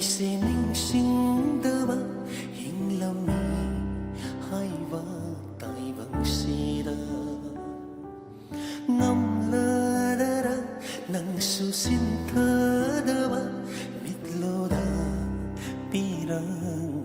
sẽ ninh sinh đơ ba hình lòng mi hai va tại vắng si đơ ngâm lơ đơ đơ nang su xin thơ đơ ba mít lô đơ pirang